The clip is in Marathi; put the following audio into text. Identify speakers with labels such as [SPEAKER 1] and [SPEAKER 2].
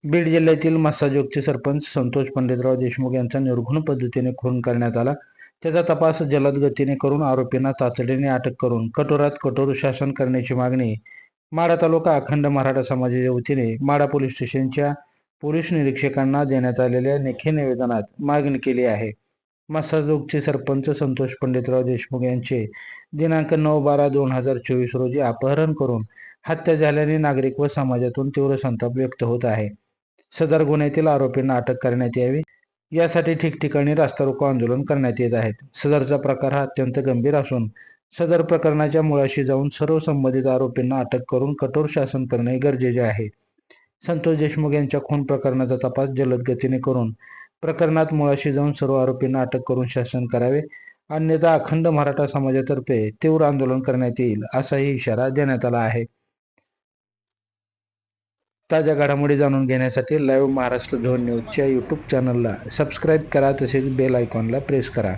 [SPEAKER 1] बीड जिल्ह्यातील मस्साजोगचे सरपंच संतोष पंडितराव देशमुख यांचा निर्घृण पद्धतीने खून करण्यात आला. त्याचा तपास जलद गतीने करून आरोपींना तातडीने अटक करून कठोरात कठोर शासन करण्याची मागणी माढा तालुका अखंड मराठा समाजाच्या वतीने माढा पोलीस स्टेशनच्या पोलीस निरीक्षकांना देण्यात आलेल्या लेखी निवेदनात मागणी केली आहे. मस्साजोगचे सरपंच संतोष पंडितराव देशमुख यांचे दिनांक 9/12/2024 रोजी अपहरण करून हत्या झाल्याने नागरिक व समाजातून तीव्र संताप व्यक्त होत आहे. सदर गुन्ह्यातील आरोपींना अटक करण्यात यावी यासाठी ठिकठिकाणी रास्ता रोको आंदोलन करण्यात येत आहेत. सदरचा प्रकार हा अत्यंत गंभीर असून सदर प्रकरणाच्या मुळाशी जाऊन सर्व संबंधित आरोपींना अटक करून कठोर शासन करणे गरजेचे आहे. संतोष देशमुख यांच्या खून प्रकरणाचा तपास जलद गतीने करून प्रकरणात मुळाशी जाऊन सर्व आरोपींना अटक करून शासन करावे, अन्यथा अखंड मराठा समाजातर्फे तीव्र आंदोलन करण्यात येईल असाही इशारा देण्यात आला आहे. ताज्या घडामोडी जाणून घेण्यासाठी लाईव्ह महाराष्ट्र झोन न्यूजच्या यूट्यूब चॅनलला सबस्क्राईब करा, तसेच बेल आयकॉनला प्रेस करा.